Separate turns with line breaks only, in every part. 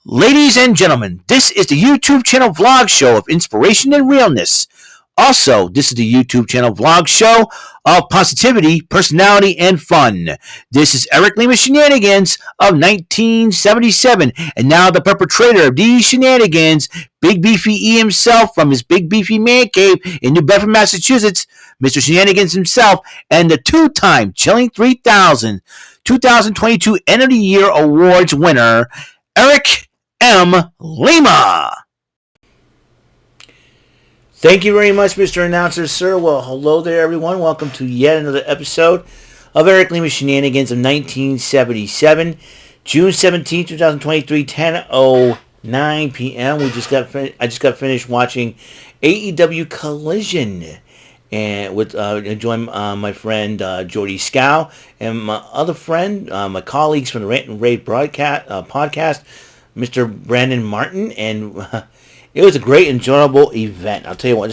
Ladies and gentlemen, this is the YouTube channel vlog show of inspiration and realness. Also, this is the YouTube channel vlog show of positivity, personality, and fun. This is Eric Lima Shenanigans of 1977, and now the perpetrator of these shenanigans, Big Beefy E himself from his Big Beefy Man Cave in New Bedford, Massachusetts, Mr. Shenanigans himself, and the two-time Chilling 3000 2022 End of the Year Awards winner, Eric M. Lima. Thank you very much, Mr. Announcer, sir. Well, hello there, everyone. Welcome to yet another episode of Eric Lima Shenanigans of 1977, June 17, 2023, 10:09 p.m. I just got finished watching AEW Collision, and with enjoying my friend Jordy Scow and my other friend, my colleagues from the Rant and Rave podcast, Mr. Brandon Martin, and it was a great, enjoyable event. I'll tell you what.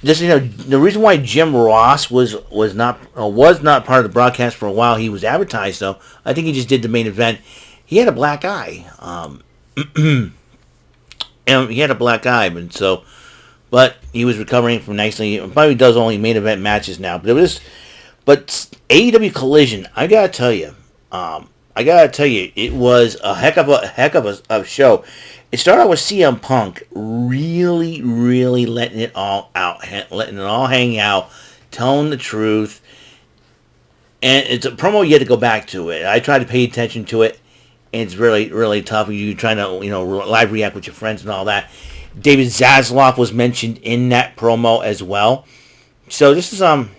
The reason why Jim Ross was not part of the broadcast for a while. He was advertised though. I think he just did the main event. He had a black eye, and he had a black eye, but he was recovering from nicely. Probably does only main event matches now. But AEW Collision, I gotta tell you, it was a heck of a show. It started out with CM Punk really letting it all hang out, telling the truth, and it's a promo you had to go back to it. I tried to pay attention to it, and it's really tough. You trying to live react with your friends and all that. David Zaslav was mentioned in that promo as well. So this was a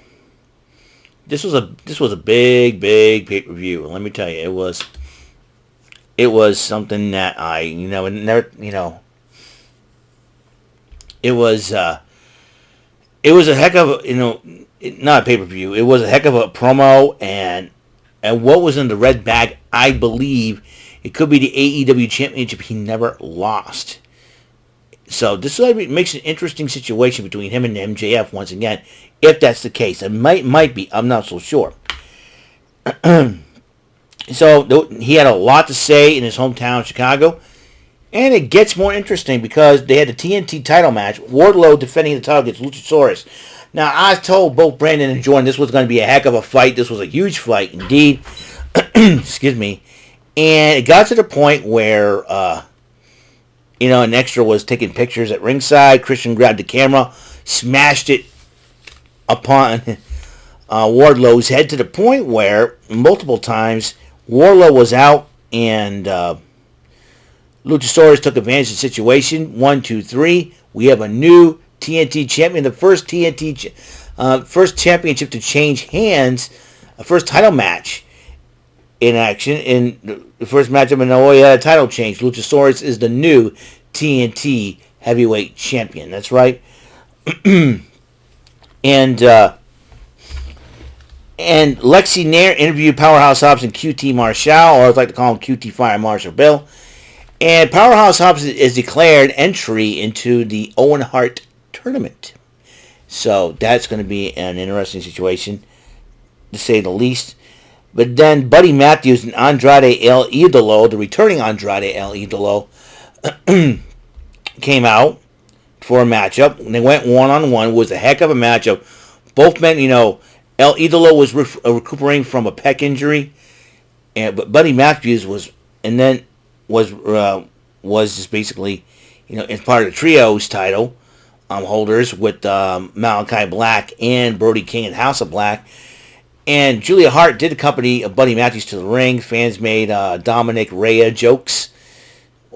big pay-per-view. And let me tell you, it was something that I never it was a heck of not a pay-per-view. It was a heck of a promo, and what was in the red bag, I believe it could be the AEW Championship he never lost. So this makes an interesting situation between him and MJF once again, if that's the case. It might be. I'm not so sure. So he had a lot to say in his hometown, Chicago. And it gets more interesting because they had the TNT title match. Wardlow defending the title against Luchasaurus. Now, I told both Brandon and Jordan this was going to be a heck of a fight. This was a huge fight indeed. Excuse me. And it got to the point where an extra was taking pictures at ringside. Christian grabbed the camera, smashed it upon Wardlow's head to the point where multiple times Wardlow was out and Luchasaurus took advantage of the situation. 1, 2, 3. We have a new TNT champion, the first first championship to change hands, first title match in action. In the first matchup in Naoya, title change. Luchasaurus is the new TNT heavyweight champion. That's right. And Lexi Nair interviewed Powerhouse Hobbs and QT Marshall, or I'd like to call him QT Fire Marshall Bill. And Powerhouse Hobbs is declared entry into the Owen Hart tournament. So that's going to be an interesting situation, to say the least. But then Buddy Matthews and Andrade El Idolo, the returning Andrade El Idolo, came out for a matchup. And they went one-on-one. It was a heck of a matchup. Both men, El Idolo was recuperating from a pec injury, but Buddy Matthews was just basically, as part of the trios title holders with Malachi Black and Brody King and House of Black. And Julia Hart did accompany Buddy Matthews to the ring. Fans made Dominic Rhea jokes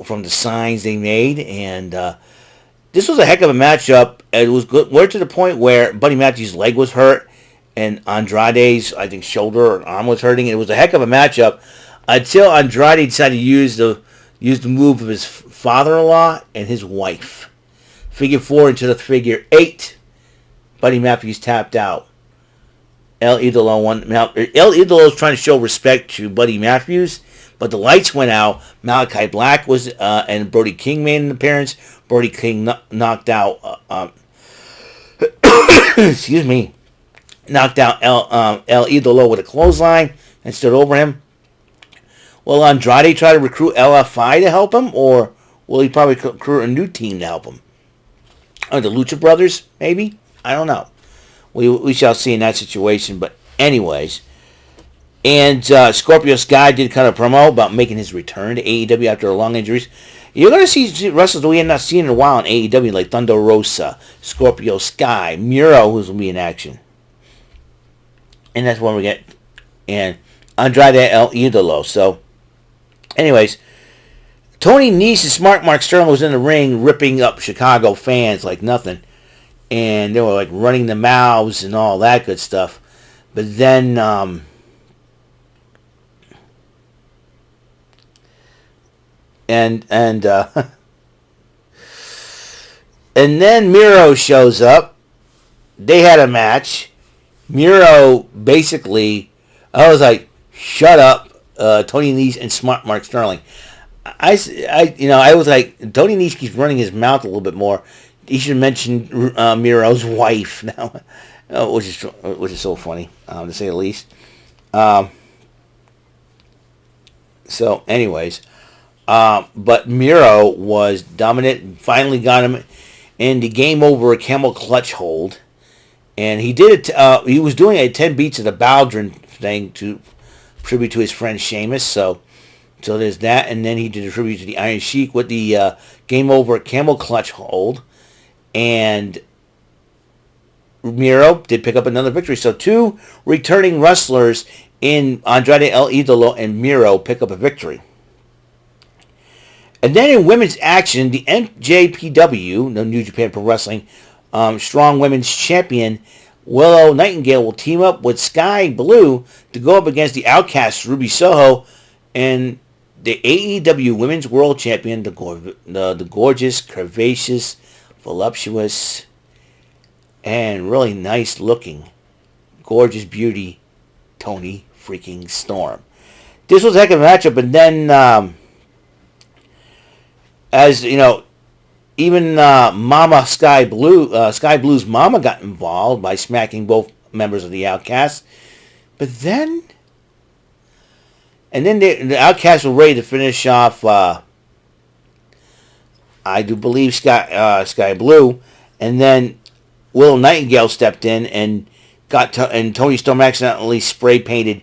from the signs they made, and this was a heck of a matchup. It was good. We're to the point where Buddy Matthews' leg was hurt, and Andrade's, I think, shoulder or arm was hurting. It was a heck of a matchup until Andrade decided to use the move of his father-in-law and his wife. Figure 4 into the figure 8. Buddy Matthews tapped out. El Idolo won. Now, El Idolo was trying to show respect to Buddy Matthews, but the lights went out. Malachi Black was and Brody King made an appearance. Brody King knocked out. Excuse me. Knocked out El Idolo with a clothesline and stood over him. Will Andrade try to recruit LFI to help him, or will he probably recruit a new team to help him? The Lucha Brothers, maybe? I don't know. We shall see in that situation. But anyways, and Scorpio Sky did kind of promo about making his return to AEW after a long injuries. You're going to see wrestlers that we have not seen in a while in AEW, like Thunder Rosa, Scorpio Sky, Miro, who's going to be in action. And that's when we get, and Andrade El Idolo. So, anyways, Tony Nese and Smart Mark Sterling was in the ring ripping up Chicago fans like nothing. And they were like running the mouths and all that good stuff. But then, and then Miro shows up. They had a match. Miro basically, I was like, shut up, Tony Nese and Smart Mark Sterling. I was like, Tony Nese keeps running his mouth a little bit more. He should mention Miro's wife now, which is so funny, to say the least. So, anyways, but Miro was dominant and finally got him in the game over a camel clutch hold. And he did it. He was doing a 10 beats of the Baldwin thing to tribute to his friend Sheamus. So there's that. And then he did a tribute to the Iron Sheik with the game over camel clutch hold. And Miro did pick up another victory. So two returning wrestlers in Andrade El Idolo and Miro pick up a victory. And then in women's action, the NJPW, the New Japan Pro Wrestling, Strong Women's Champion Willow Nightingale will team up with Sky Blue to go up against the Outcasts Ruby Soho and the AEW Women's World Champion, the gorgeous, curvaceous, voluptuous, and really nice looking, gorgeous beauty, Toni freaking Storm. This was a heck of a matchup, and then, as you know, even Mama Sky Blue's mama got involved by smacking both members of the Outcasts. But then, the Outcasts were ready to finish off, I do believe, Sky Blue. And then Willow Nightingale stepped in and and Toni Storm accidentally spray painted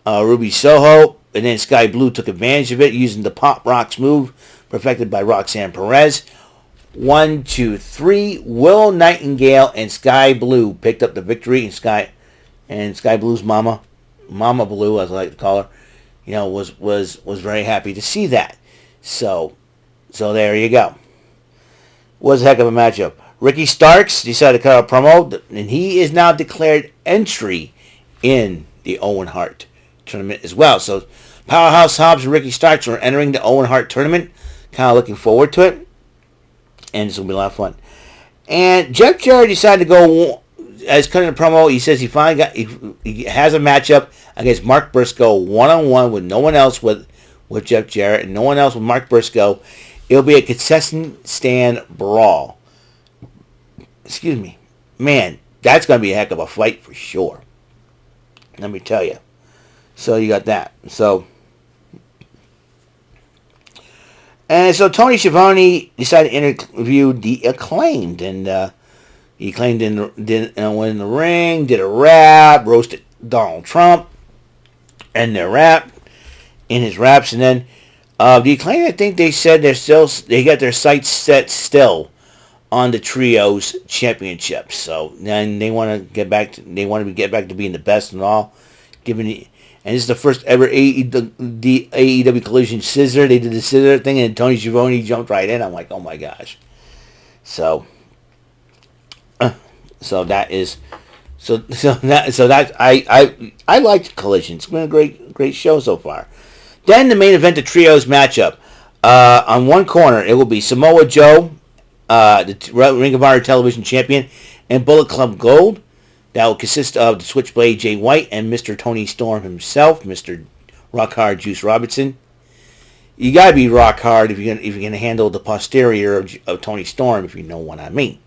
Ruby Soho. And then Sky Blue took advantage of it using the Pop Rocks move perfected by Roxanne Perez. 1, 2, 3. Willow Nightingale and Sky Blue picked up the victory, and Sky Blue's Mama Blue, as I like to call her, was very happy to see that. So there you go. Was a heck of a matchup. Ricky Starks decided to cut a promo, and he is now declared entry in the Owen Hart tournament as well. So Powerhouse Hobbs and Ricky Starks are entering the Owen Hart tournament. Kind of looking forward to it. And it's going to be a lot of fun. And Jeff Jarrett decided to go, as cutting a promo, he says he has a matchup against Mark Briscoe one-on-one with no one else with Jeff Jarrett and no one else with Mark Briscoe. It'll be a contestant stand brawl. Excuse me. Man, that's going to be a heck of a fight for sure. Let me tell you. So you got that. And so Tony Schiavone decided to interview the Acclaimed, and he claimed went in the ring, did a rap, roasted Donald Trump, and their rap, in his raps, and then the Acclaimed, I think they said they got their sights set still on the Trios Championship. So then they want to get back to being the best and all, and this is the first ever AEW Collision scissor. They did the scissor thing, and Tony Schiavone jumped right in. I'm like, oh my gosh. So that is, I liked Collision. It's been a great show so far. Then the main event, the Trios matchup. On one corner, it will be Samoa Joe, the Ring of Honor Television Champion, and Bullet Club Gold. That will consist of the Switchblade Jay White and Mr. Tony Storm himself, Mr. Rock Hard Juice Robinson. You gotta be rock hard if you're gonna handle the posterior of Tony Storm, if you know what I mean.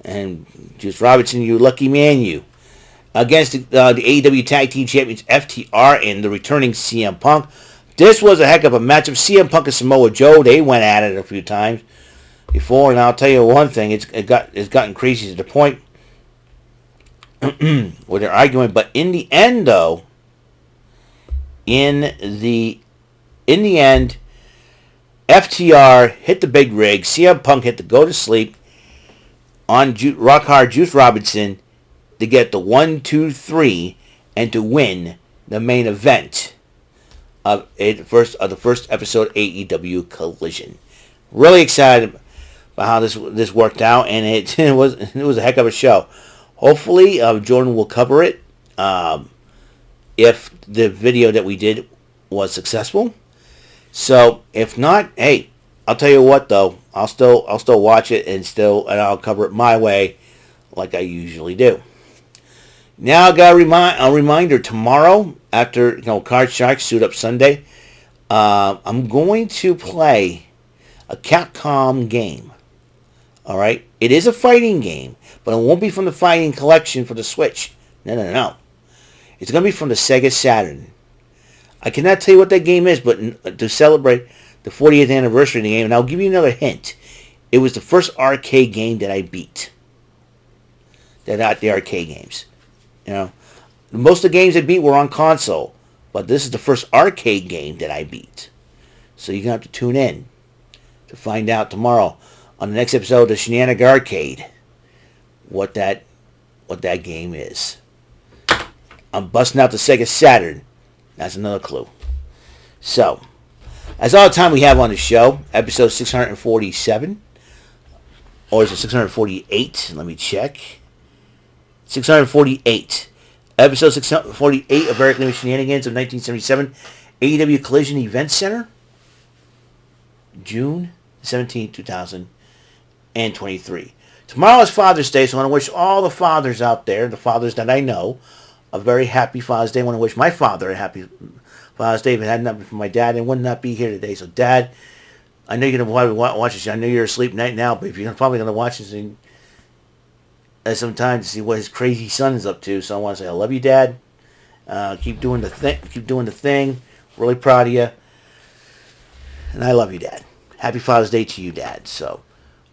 And Juice Robinson, you lucky man, you. Against the AEW Tag Team Champions FTR and the returning CM Punk. This was a heck of a matchup. CM Punk and Samoa Joe, they went at it a few times before, and I'll tell you one thing, it's gotten crazy to the point where they're arguing. But in the end, though, in the end, FTR hit the big rig. CM Punk hit the go to sleep on Rock Hard Juice Robinson to get the 1, 2, 3 and to win the main event of the first episode AEW Collision. Really excited about how this worked out, and it was a heck of a show. Hopefully, Jordan will cover it if the video that we did was successful. So if not, hey, I'll tell you what though, I'll still watch it and I'll cover it my way, like I usually do. Now I got a reminder tomorrow after Card Shark Suit Up Sunday. I'm going to play a Capcom game. All right, it is a fighting game, but it won't be from the fighting collection for the Switch. No. It's going to be from the Sega Saturn. I cannot tell you what that game is, but to celebrate the 40th anniversary of the game, and I'll give you another hint. It was the first arcade game that I beat. They're not the arcade games. Most of the games I beat were on console, but this is the first arcade game that I beat. So you're going to have to tune in to find out tomorrow on the next episode of Shenanigans Arcade what that game is. I'm busting out the Sega Saturn. That's another clue. So, that's all the time we have on the show. Episode 647. Or is it 648? Let me check. 648. Episode 648 of Eric Lima Shenanigans of 1977. AEW Collision Event Center. June 17, 2023. Tomorrow is Father's Day, so I want to wish all the fathers out there, the fathers that I know, a very happy Father's Day. I want to wish my father a happy Father's Day. If it had not been for my dad, I would not be here today. So, Dad, I know you're going to probably watch this. I know you're asleep right now, but if you're probably going to watch this at some time to see what his crazy son is up to. So I want to say I love you, Dad. Keep doing the thing. Keep doing the thing. Really proud of you. And I love you, Dad. Happy Father's Day to you, Dad. So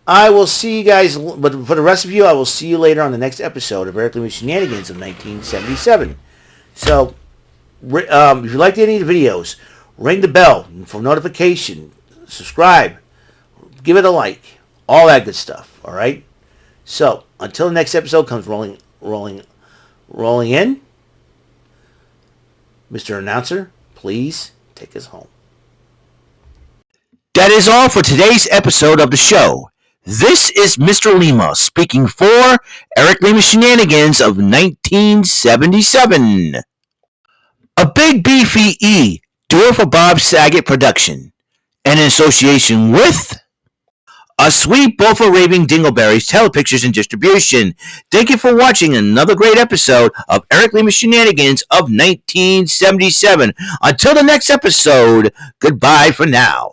I will see you guys, but for the rest of you, I will see you later on the next episode of Eric Lima Shenanigans of 1977. So, if you liked any of the videos, ring the bell for notification, subscribe, give it a like, all that good stuff, all right? So, until the next episode comes rolling in, Mr. Announcer, please take us home. That is all for today's episode of the show. This is Mr. Lima speaking for Eric Lima Shenanigans of 1977. A Big Beefy E, Duel for Bob Saget production, and in association with A Sweet Bowl for Raving Dingleberries Telepictures and Distribution. Thank you for watching another great episode of Eric Lima Shenanigans of 1977. Until the next episode, goodbye for now.